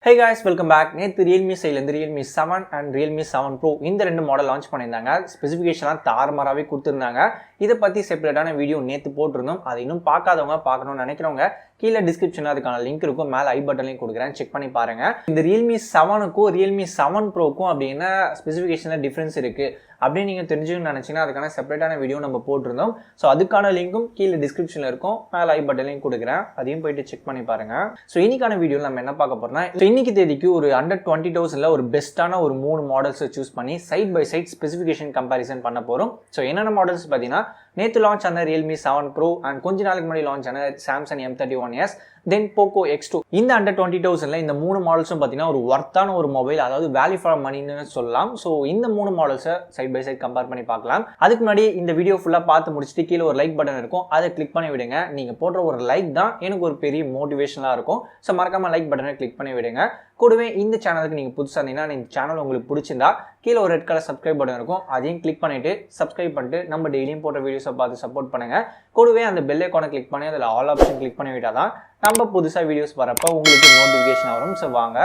Hey guys, welcome back. நேத்து Realme சைடுல இருந்து Realme 7 and Realme 7 Pro இந்த ரெண்டு மாடல் லான்ச் பண்ணியிருந்தாங்க. ஸ்பெசிஃபிகேஷன்லாம் தாறுமாறாவே கொடுத்துருந்தாங்க. இதை பற்றி செப்பரேட்டான வீடியோ நேற்று போட்டிருந்தோம். அதை இன்னும் பார்க்காதவங்க பார்க்கணும்னு நினைக்கிறவங்க கீழே டிஸ்கிரிப்ஷனில் அதுக்கான லிங்க் இருக்கும், மேலே ஐ பட்டன்லையும் கொடுக்குறேன், செக் பண்ணி பாருங்க. இந்த Realme 7க்கும் Realme 7 Proக்கும் அப்படின்னா ஸ்பெசிஃபிகேஷனில் டிஃப்ரென்ஸ் இருக்குது அப்படின்னு நீங்கள் தெரிஞ்சுன்னு நினச்சிங்கன்னா அதுக்கான செப்பரேட்டான வீடியோ நம்ம போட்டிருந்தோம். ஸோ அதுக்கான லிங்க்கும் கீழே டிஸ்கிரிப்ஷனில் இருக்கும், மேலே ஐ பட்டன்லையும் கொடுக்குறேன், அதையும் போயிட்டு செக் பண்ணி பாருங்க. ஸோ இன்னைக்கான வீடியோவில் நம்ம என்ன பார்க்க போறோம்னா, இன்னைக்கு தேதிக்கு ஒரு அண்டர் 20,000 ஒரு பெஸ்ட்டான ஒரு 3 மாடல்ஸை சூஸ் பண்ணி side by side specification comparison பண்ண போகிறோம். ஸோ என்னென்ன மாடல்ஸ் பார்த்தீங்கன்னா, நேற்று லான்ச் ஆன Realme 7 Pro அண்ட் கொஞ்ச நாளைக்கு முன்னாடி லான்ச் ஆன Samsung M31s, தென் Poco X2. இந்த அண்டர் 20,000 இந்த 3 மாடல்ஸும் பார்த்தீங்கன்னா ஒரு ஒர்த்தான ஒரு மொபைல், அதாவது வேல்யூ ஃபார் மணின்னு சொல்லலாம். ஸோ இந்த 3 மாடல்ஸை சைட் பை சைட் கம்பேர் பண்ணி பார்க்கலாம். அதுக்கு முன்னாடி இந்த வீடியோ ஃபுல்லாக பார்த்து முடிச்சுட்டு கீழே ஒரு லைக் பட்டன் இருக்கும், அதை கிளிக் பண்ணி விடுங்க. நீங்கள் போடுற ஒரு லைக் தான் எனக்கு ஒரு பெரிய மோட்டிவேஷனாக இருக்கும். ஸோ மறக்காம லைக் பட்டனை கிளிக் பண்ணி விடுங்க. கூடவே இந்த சேனலுக்கு நீங்கள் புதுசாக இருந்தீங்கன்னா, இந்த சேனல் உங்களுக்கு பிடிச்சிருந்தா கீழே ஒரு ரெட் கலர் சப்ஸ்கிரைப் பட்டன் இருக்கும், அதையும் கிளிக் பண்ணிட்டு சப்ஸ்கிரைப் பண்ணிட்டு நம்ம டெய்லியும் போடுற வீடியோஸை பார்த்து சப்போர்ட் பண்ணுங்க. கூடவே அந்த பெல் ஐகானை கிளிக் பண்ணி அதில் ஆல் ஆப்ஷன் கிளிக் பண்ணி விட்டால் தான் நம்ம புதுசாக வீடியோஸ் வரப்போ உங்களுக்கு நோட்டிஃபிகேஷன் வரும். ஸோ வாங்க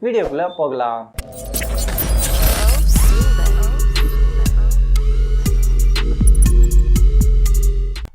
வீடியோக்குள்ளே போகலாம்.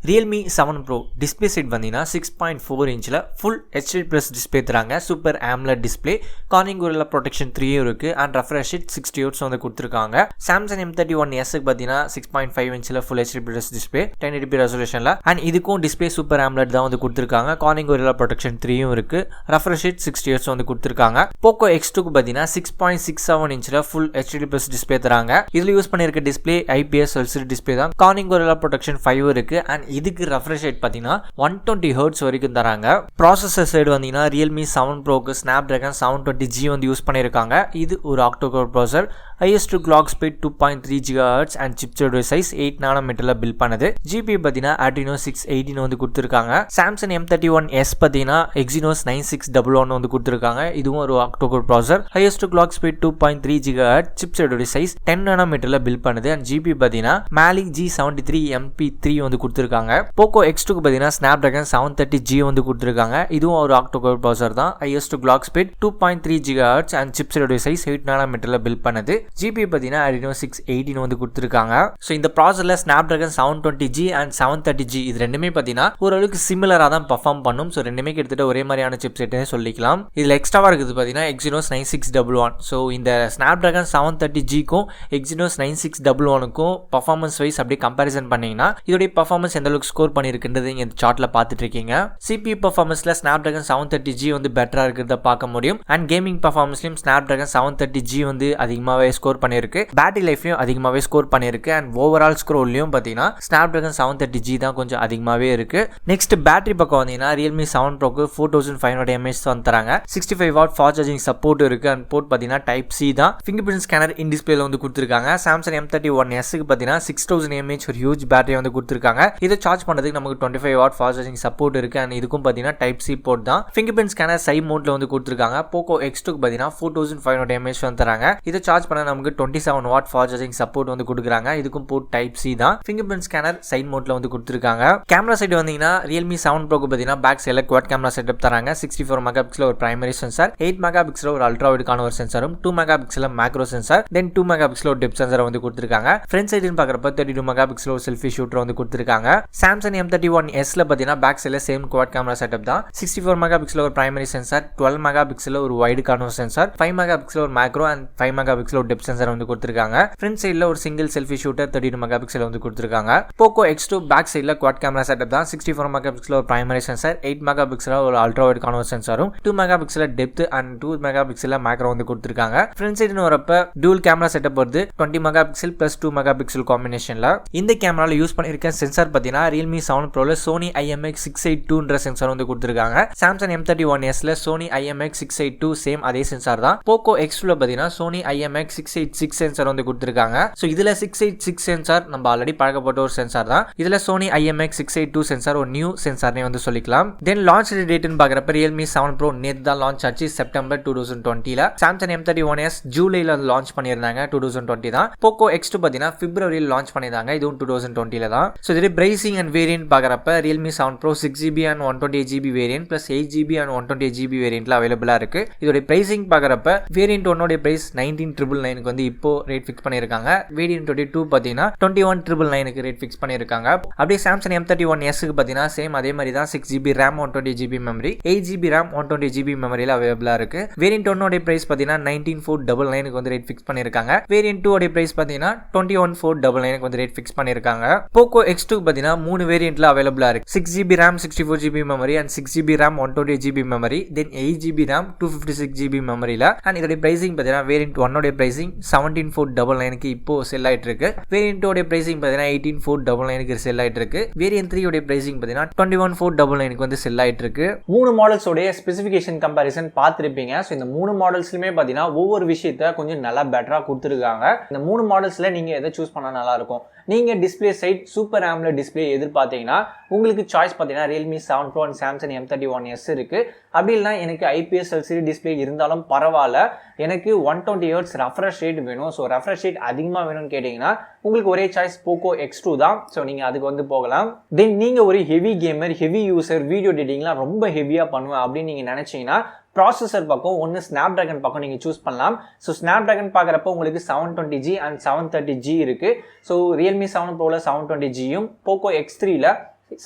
Realme 7 Pro டிஸ்பிளே சைட் வந்தீங்கன்னா 6.4 இன்ச்சில் ஃபுல் HD ப்ளஸ் டிஸ்பிளே தராங்க. Super AMOLED display, Corning Gorilla protection 3 இருக்குது அண்ட் ரெஃப்ரெஷ் ரேட் 60 Hz வந்து கொடுத்துருக்காங்க. Samsung M31s பார்த்தீங்கன்னா 6.5 இன்ச்சில் full HD plus display 1080p ரெசல்யூஷனில் அண்ட் இதுக்கும் டிஸ்பிளே சூப்பர் AMOLED தான் வந்து கொடுத்துருக்காங்க. கார்னிங் கோரில்லா ப்ரொடெக்ஷன் 3 இருக்குது, ரெஃப்ரெஷ் ரேட் 60 Hz வந்து கொடுத்துருக்காங்க. Poco X2 பார்த்தீங்கன்னா 6.67 இன்ச்சில் ஃபுல் HD ப்ளஸ் டிஸ்பிளே தராங்க. இதில் யூஸ் பண்ணியிருக்க டிஸ்பிளே IPS LCD டிஸ்பிளே தான். கார்னிங் கோரில்லா ப்ரொடெக்ஷன் 5 இருக்குது அண்ட் இதுக்கு ரெஃப்ரெஷ் ரேட் பார்த்தீங்கன்னா 120 Hz வரைக்கும் தராங்க. ப்ராசஸர் சைடு வந்தீங்கன்னா Realme 7 Proக்கு Snapdragon 720G வந்து யூஸ் பண்ணியிருக்காங்க. இது ஒரு octa core processor, highest clock speed 2.3 GHz and chipset size 8 nm build பண்ணுது. GPU பார்த்தீங்கன்னா Adreno 618 வந்து கொடுத்துருக்காங்க. Samsung M31s பார்த்தீங்கன்னா Exynos 9611 வந்து கொடுத்துருக்காங்க. இதுவும் ஒரு octa core processor, highest clock speed 2.3 GHz, chipset size 10 nm build பண்ணுது அண்ட் GPU பார்த்தீங்கன்னா Mali G73 MP3 வந்து கொடுத்துருக்காங்க. Poco X2 பார்த்தீங்கன்னா Snapdragon 730G வந்து கொடுத்துருக்காங்க. இதுவும் ஒரு ஆக்டோகோர் ப்ராசஸர் தான், highest clock speed 2.3 GHz and chipset size 8 nm build பண்ணுது. GPU பார்த்தீங்கன்னா Adreno 618 வந்து கொடுத்துருக்காங்க. ஸோ இந்த ப்ராசஸர்ல Snapdragon 720G அண்ட் 730G இது ரெண்டுமே பார்த்தீங்கன்னா ஓரளவுக்கு சிமிலராக தான் பர்ஃபார்ம் பண்ணும். ஸோ ரெண்டுமே கிட்டத்தட்ட ஒரே மாதிரியான சிப்செட்னே சொல்லிக்கலாம். இதில் எக்ஸ்ட்ராவாக இருக்குது பார்த்தீங்கன்னா Exynos 9611. ஸோ இந்த Snapdragon 730Gக்கும் Exynos 9611க்கும் பர்ஃபார்மன்ஸ் வைஸ் அப்படியே கம்பேரிசன் பண்ணீங்கன்னா இதோடைய பர்ஃபார்மன்ஸ் எந்த அளவுக்கு ஸ்கோர் பண்ணியிருக்குன்றது இந்த சார்ட்ல பார்த்துட்டு இருக்கீங்க. CPU பர்ஃபார்மன்ஸ்ல Snapdragon 730G வந்து பெட்டரா இருக்கிறத பார்க்க முடியும் அண்ட் கேமிங் பர்ஃபார்மன்ஸ்லயும் Snapdragon 730G வந்து அதிகமாகவே ஸ்கோர் பண்ணியிருக்கு. பேட்டரி லைஃப்லையும் அதிகமாகவே ஸ்கோர் பண்ணியிருக்கு அண்ட் ஓவரால் ஸ்க்ரோல்லையும் பார்த்தீங்கன்னா Snapdragon 730G தான் கொஞ்சம் அதிகமாகவே இருக்கு. நெக்ஸ்ட் பேட்டரி பக்கம் வந்தீங்கன்னா Realme 7 Proக்கு 4500 mAh வந்து தராங்க. 65W ஃபாஸ்ட் சார்ஜிங் சப்போர்ட் இருக்கு அண்ட் போர்ட் பார்த்தீங்கன்னா டைப் C தான். ஃபிங்கர் பிரிண்ட் ஸ்கேனர் இன் டிஸ்பிளேல வந்து கொடுத்துருக்காங்க. Samsung M31sக்கு பார்த்தீங்கன்னா 6000 mAh ஒரு ஹியூஜ் பேட்டரி வந்து கொடுத்துருக்காங்க. இதை சார்ஜ் பண்ணுறதுக்கு நமக்கு 25W ஃபாஸ்ட் சார்ஜிங் சப்போர்ட் இருக்கு அண்ட் இதுக்கும் பார்த்தீங்கன்னா டைப் C போர்ட் தான். ஃபிங்கர் பிரிண்ட் ஸ்கேனர் சைட் மோட்ல வந்து கொடுத்துருக்காங்க. Poco X2க்கு பார்த்தீங்கன்னா 4500 mAh வந்து தராங்க. இதை சார்ஜ் பண்ண நமக்கு 27W ஃபாஸ்ட் சார்ஜிங் சப்போர்ட் வந்து கொடுக்குறாங்க. இதுக்கும் போர்ட் டைப் C தான். ஃபிங்கர் பிரிண்ட் ஸ்கேனர் சைட் மோட்ல வந்து கொடுத்துருக்காங்க. கேமரா சைடு வந்தீங்கன்னா Realme 7 Proக்கு பார்த்தீங்கன்னா பேக் சைடில் குவாட் கேமரா செட்டப் தராங்க. 64 மெகாபிக்சல் ஒரு பிரைமரி சென்சார், 8 மெகாபிக்சல் ஒரு அல்ட்ரா வைடுக்கான ஒரு சென்சாரும், 2 மெகாபிக்சல் மேக்ரோ சென்சார், தென் 2 மெகாபிக்சல் ஒரு டெப்த் சென்சார் வந்து கொடுத்துருக்காங்க. ஃப்ரண்ட் சைடுன்னு பார்க்குறப்ப 32 மெகாபிக்சல் ஒரு செல்ஃபி ஷூட்டர் வந்து கொடுத்துருக்காங்க. Samsung M31sல பார்த்தீங்கன்னா பேக் சைடில் சேம் குவாட் கேமரா செட்டப் தான். 64 மெகாபிக்சல் ஒரு பிரைமரி சென்சார், 12 மெகாபிக்சல் ஒரு வைடுக்கான ஒரு சென்சார், 5 மெகாபிக்சல் ஒரு மேக்ரோ அண்ட் 5 மெகாபிக்சல் ஒரு டெப்த் சென்சார் வந்து கொடுத்துருக்காங்க. ஃப்ரண்ட் சைடில் ஒரு சிங்கிள் செல்ஃபி ஷூட்டர் 32 மெகாபிக்சல் வந்து கொடுத்துருக்காங்க. Poco X2 பேக் சைடில் குவாட் கேமரா செட்டப் தான். 64 மெகாபிக்சல் ஒரு பிரைமரி சென்சார், 8 மெகாபிக்சல் ஒரு அல்ட்ரா வைடுக்கான ஒரு சென்சாரும், 2 megapixel depth and 2 megapixel macro வந்து கொடுத்துருக்காங்க. ஃப்ரண்ட் சைடுன்னு வரப்ப டூல் கேமரா செட்டப் வருது, 20 மெகாபிக்சல் பிளஸ் 2 மெகாபிக்சல் காம்பினேஷன்ல. இந்த கேமரால யூஸ் பண்ணிருக்க சென்சார் பார்த்தீங்கன்னா Realme 7 Proல Sony IMX682ன்ற சென்சார் வந்து கொடுத்துருக்காங்க. Samsung M31sல Sony IMX682 சேம் அதே சென்சார் தான். Poco X2ல பார்த்தீங்கன்னா Sony IMX6 686 சென்சார் வந்து கொடுத்துருக்காங்க. ஸோ இதில் 686 சென்சார் நம்ம ஆல்ரெடி பழக்கப்பட்ட ஒரு சென்சார் தான். இதில் சோனி IMX682 சென்சார் ஒரு நியூ சென்சார்னே வந்து சொல்லிக்கலாம். தென் லான்ச் டேட்னு பார்க்குறப்ப Realme 7 Pro நேற்று தான் லான்ச் ஆச்சு செப்டம்பர் 2020. Samsung M31s ஜூலையில் லான்ச் பண்ணியிருந்தாங்க 2020 தான். Poco X2 பார்த்தீங்கன்னா பிப்ரவரியில் லான்ச் பண்ணியிருந்தாங்க, இதுவும் 2020 தான். ஸோ இதே பிரைசிங் அண்ட் வேரியன்ட் பார்க்குறப்ப Realme 7 Pro 6GB and 128GB variant plus 8GB and 128GB வேரியன்ட்ல அவைலபிளாக இருக்கு. இதோட பிரைசிங் பார்க்குறப்ப வேரியன்ட் 1 பிரைஸ் 19,999 வந்து இப்போ ரேட் ஃபிக்ஸ் பண்ணியிருக்காங்க. வேரியன்ட் 2 பார்த்தீங்கன்னா 21,999 ரேட் ஃபிக்ஸ் பண்ணியிருக்காங்க. அப்படியே Samsung M31s பார்த்தீங்கன்னா சேம் அதே மாதிரி தான் 6GB RAM 128GB memory 8GB RAM 128GB மெமரியில் அவைலபிளாக இருக்கு. வேரியன்ட் 1 பிரைஸ் பார்த்தீங்கன்னா 19,499 வந்து ரேட் ஃபிக்ஸ் பண்ணியிருக்காங்க. வேரியன்ட் 2 பிரைஸ் பார்த்தீங்கன்னா 21,499 வந்து ரேட் ஃபிக்ஸ் பண்ணியிருக்காங்க. Poco X2 பார்த்தீங்கன்னா 3 வேரியன்ட்ல அவைலபிளாக இருக்கு. 6GB RAM 64GB memory and 6GB RAM 128GB memory then 8GB RAM 256GB மெமரியில். அண்ட் இதோட பிரைசிங் பார்த்தீங்கன்னா வேரியன்ட் 1 பிரைசிங் 17,499 இப்போ செல் ஆயிட்டு இருக்கு. வேரியன்ட் 2 பிரைசிங் பார்த்தீங்கன்னா 18,499 செல் ஆயிட்டு இருக்கு. வேரியன்ட் 3 பிரைசிங் பார்த்தீங்கன்னா 21,499 வந்து செல் ஆயிட்டு இருக்கு. 3 மாடல்ஸோட ஸ்பெசிஃபிகேஷன் கம்பேரிசன் பார்த்துருப்பீங்க. ஸோ இந்த 3 மாடல்ஸ்லுமே பார்த்தீங்கன்னா ஒவ்வொரு விஷயத்த கொஞ்சம் நல்லா பெட்டராக கொடுத்துருக்காங்க. இந்த 3 மாடல்ஸில் நீங்கள் எதை சூஸ் பண்ணால் நல்லா இருக்கும். நீங்கள் display side super AMOLED display எதிர்பார்த்தீங்கன்னா உங்களுக்கு சாய்ஸ் பார்த்தீங்கன்னா Realme 7 Pro and Samsung M31s இருக்கு. அப்படி இல்லைனா எனக்கு IPS LCD டிஸ்பிளே இருந்தாலும் பரவாயில்ல, எனக்கு 120Hz ரெஃப்ரெஷ் ரேட் வேணும். ஸோ ரெஃப்ரெஷ் ரேட் அதிகமாக வேணும்னு கேட்டிங்கன்னா உங்களுக்கு ஒரே சாய்ஸ் Poco X2 தான். ஸோ நீங்கள் அதுக்கு வந்து போகலாம். தென் நீங்கள் ஒரு heavy gamer, heavy user, video எடிட்டிங்லாம் ரொம்ப ஹெவியாக பண்ணுவேன் அப்படின்னு நீங்கள் நினச்சிங்கன்னா ப்ராசஸர் பக்கம் ஒன்று Snapdragon பக்கம் நீங்கள் சூஸ் பண்ணலாம். ஸோ Snapdragon பார்க்குறப்ப உங்களுக்கு 720G அண்ட் 730G இருக்குது. ஸோ Realme 7 Proவில் 720Gயும் Poco X3ல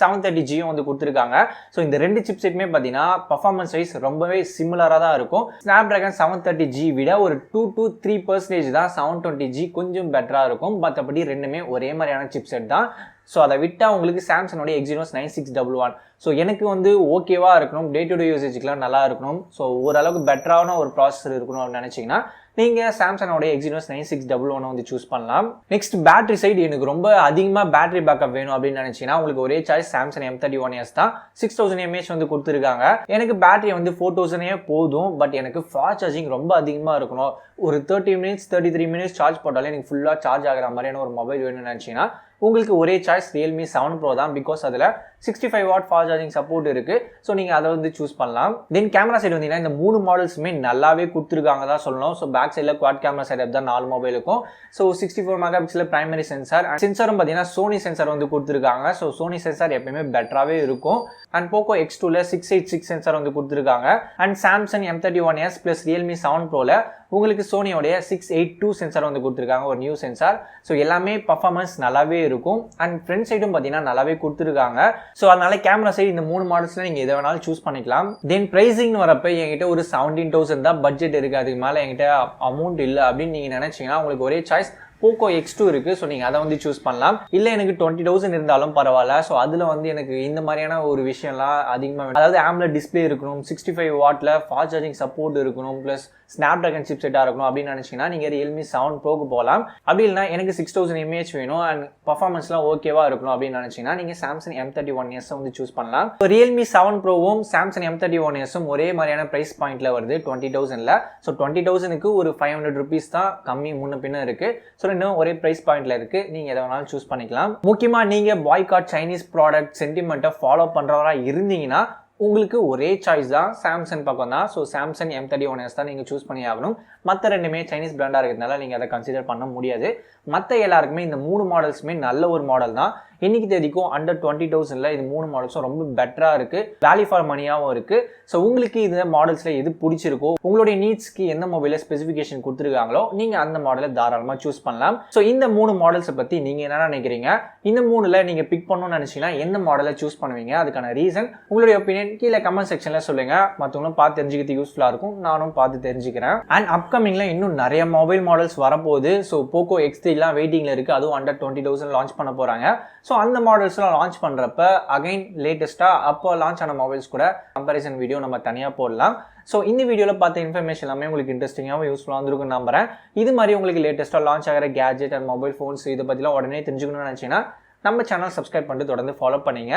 730Gயும் வந்து கொடுத்துருக்காங்க. ஸோ இந்த 2 சிப்செட்டுமே பார்த்தீங்கன்னா பர்ஃபார்மன்ஸ் வைஸ் ரொம்பவே சிமிலராக தான் இருக்கும். Snapdragon 730G விட ஒரு 2 to 3% தான் 720G கொஞ்சம் பெட்டராக இருக்கும். மற்றபடி ரெண்டுமே ஒரே மாதிரியான சிப்செட் தான். ஸோ அதை விட்டால் உங்களுக்கு சாம்சங்கோட Exynos 9611 ஸோ எனக்கு வந்து ஓகேவாக இருக்கணும், டே டு டே யூசேஜுக்குலாம் நல்லா இருக்கணும், ஸோ ஓரளவுக்கு பெட்டரான ஒரு ப்ராசஸர் இருக்கணும் அப்படின்னு நினச்சிங்கன்னா நீங்கள் சாம்சங்கோட Exynos 9611 வந்து சூஸ் பண்ணலாம். நெக்ஸ்ட் பேட்டரி சைடு எனக்கு ரொம்ப அதிகமாக பேட்டரி பேக்கப் வேணும் அப்படின்னு நினச்சிங்கன்னா உங்களுக்கு ஒரே சாய்ஸ் Samsung M31s தான். 6000 mAh வந்து கொடுத்துருக்காங்க. எனக்கு பேட்டரி வந்து 4000 போதும், பட் எனக்கு ஃபாஸ்ட் சார்ஜிங் ரொம்ப அதிகமாக இருக்கணும். ஒரு 30 minutes 33 minutes சார்ஜ் போட்டாலே எனக்கு ஃபுல்லாக சார்ஜ் ஆகிற மாதிரியான ஒரு மொபைல் வேணும்னு நினச்சிங்கன்னா உங்களுக்கு ஒரே சாய்ஸ் Realme 7 Pro தான். பிகாஸ் அதில் 65 வாட் ஃபாஸ்ட் சார்ஜிங் சப்போர்ட் இருக்கு. ஸோ நீங்கள் அதை வந்து சூஸ் பண்ணலாம். தென் கேமரா சைடு வந்தீங்கன்னா இந்த 3 மாடல்ஸுமே நல்லாவே கொடுத்துருக்காங்க தான் சொல்லணும். ஸோ பேக் சைடில் குவாட் கேமரா செட்டப் தான் 4 மொபைலுக்கும். So 64 megapixel primary sensor. சென்சாரும் பார்த்தீங்கன்னா சோனி சென்சார் வந்து கொடுத்துருக்காங்க. ஸோ சோனி சென்சார் எப்பயுமே பெட்டராகவே இருக்கும். அண்ட் Poco X2ல 686 சென்சார் வந்து கொடுத்துருக்காங்க. And Samsung M31s plus Realme 7 Proவில் உங்களுக்கு சோனியோடைய 682 சென்சார் வந்து கொடுத்துருக்காங்க, ஒரு நியூ சென்சார். ஸோ எல்லாமே பர்ஃபார்மன்ஸ் நல்லாவே இருக்கும். அண்ட் ஃப்ரண்ட் சைடும் பார்த்தீங்கன்னா நல்லாவே கொடுத்துருக்காங்க. ஸோ அதனால கேமரா சைடு இந்த 3 மாடல்ஸில் நீங்கள் எதை வேணாலும் சூஸ் பண்ணிக்கலாம். தென் ப்ரைஸிங்னு வரப்போ என்கிட்ட ஒரு 17,000 தான் பட்ஜெட் இருக்குது, அதுக்கு மேலே என்கிட்ட அமௌண்ட் இல்லை அப்படின்னு நீங்கள் நினச்சிங்கன்னா உங்களுக்கு ஒரே சாய்ஸ் Poco X2 இருக்குது. ஸோ நீங்கள் அதை வந்து சூஸ் பண்ணலாம். இல்லை எனக்கு 20,000 இருந்தாலும் பரவாயில்ல, ஸோ அதில் வந்து எனக்கு இந்த மாதிரியான ஒரு விஷயம்லாம் அதிகமாக வேணும். அதாவது AMOLED டிஸ்பிளே இருக்கணும், 65 வாட்டில் ஃபாஸ்ட் சார்ஜிங் சப்போர்ட் இருக்கணும், ப்ளஸ் Snapdragon சிப்செட்டாக இருக்கணும் அப்படின்னு நினச்சிங்கன்னா நீங்கள் Realme 7 Proக்கு போகலாம். அப்படி இல்லைனா எனக்கு 6000 mAh வேணும் அண்ட் பர்ஃபார்மன்ஸ்லாம் ஓகேவா இருக்கணும் அப்படின்னு நினச்சிங்கன்னா நீங்கள் Samsung M31s வந்து சூஸ் பண்ணலாம். இப்போ Realme 7 Proவும் Samsung M31sம் ஒரே மாதிரியான ப்ரைஸ் பாயிண்ட்டில் வருது 20,000ல். ஸோ 20,000க்கு ஒரு 500 rupees தான் கம்மி முன்ன பின்ன இருக்குது. ஸோ இன்னும் ஒரே ப்ரைஸ் பாயிண்ட்ல இருக்கு, நீங்க எதை வேணாலும் சூஸ் பண்ணிக்கலாம். முக்கியமா நீங்க பாய்காட் சைனீஸ் ப்ராடக்ட் சென்டிமெண்ட்டை ஃபாலோ பண்றவரா இருந்தீங்கன்னா உங்களுக்கு ஒரே சாய்ஸ் தான் சாம்சங் பக்கம் தான். ஸோ Samsung M31s தான் நீங்கள் சூஸ் பண்ணி ஆகணும். மற்ற ரெண்டுமே சைனீஸ் பிராண்டாக இருக்கிறதுனால நீங்கள் அதை கன்சிடர் பண்ண முடியாது. மற்ற எல்லாருக்குமே இந்த 3 மாடல்ஸுமே நல்ல ஒரு மாடல் தான். இன்னைக்கு தேதிக்கும் அண்டர் 20,000ல் இது 3 மாடல்ஸும் ரொம்ப பெட்டராக இருக்குது, வேல்யூ ஃபார் மணியாகவும் இருக்குது. ஸோ உங்களுக்கு இந்த மாடல்ஸில் எது பிடிச்சிருக்கோ, உங்களுடைய நீட்ஸ்க்கு எந்த மொபைலில் ஸ்பெசிஃபிகேஷன் கொடுத்துருக்காங்களோ நீங்கள் அந்த மாடலை தாராளமாக சூஸ் பண்ணலாம். ஸோ இந்த 3 மாடல்ஸை பற்றி நீங்கள் என்ன நினைக்கிறீங்க? இந்த 3ல் நீங்கள் பிக் பண்ணணும்னு நினச்சிங்கன்னா எந்த மாடலை சூஸ் பண்ணுவீங்க? அதுக்கான ரீசன் உங்களுடைய ஒப்பீனியன் கீழே கமெண்ட் செக்ஷனில் சொல்லுங்கள். மற்றவங்களும் பார்த்து தெரிஞ்சுக்கிறது யூஸ்ஃபுல்லாக இருக்கும், நானும் பார்த்து தெரிஞ்சுக்கிறேன். அண்ட் அப்கமிங்கில் இன்னும் நிறைய மொபைல் மாடல்ஸ் வரப்போகுது. ஸோ Poco X3லாம் வெயிட்டிங்கில் இருக்குது, அதுவும் அண்டர் 20,000 லான்ச் பண்ண போகிறாங்க. ஸோ அந்த மாடல்ஸ்லாம் லான்ச் பண்ணுறப்ப அகைன் லேட்டஸ்ட்டாக அப்போ லான்ச் ஆன மொபைல்ஸ் கூட கம்பேரிசன் வீடியோ நம்ம தனியாக போடலாம். ஸோ இந்த வீடியோவில் பார்த்த இன்ஃபர்மேஷன் எல்லாமே உங்களுக்கு இன்ட்ரெஸ்டிங்காகவும் யூஸ்ஃபுல்லாக வந்துருக்குன்னு நம்புறேன். இது மாதிரி உங்களுக்கு லேட்டஸ்ட்டாக லான்ச் ஆகிற கேஜெட் அண்ட் மொபைல் ஃபோன்ஸ் இதை பற்றிலாம் உடனே தெரிஞ்சுக்கணும்னு நினச்சிங்கன்னா நம்ம சேனல் சப்ஸ்கிரைப் பண்ணிட்டு தொடர்ந்து ஃபாலோ பண்ணுங்க.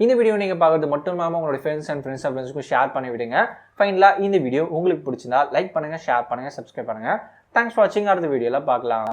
இந்த வீடியோ நீங்கள் பார்க்குறது மட்டும் இல்லாமல் உங்களோட ஃப்ரெண்ட்ஸுக்கும் ஷேர் பண்ணி விடுங்க. ஃபைனலாக இந்த வீடியோ உங்களுக்கு பிடிச்சிருந்தா லைக் பண்ணுங்கள், ஷேர் பண்ணுங்கள், சப்ஸ்கிரைப் பண்ணுங்கள். தேங்க்ஸ் ஃபார் வாட்சிங். அடுத்த வீடியோவில் பார்க்கலாம்.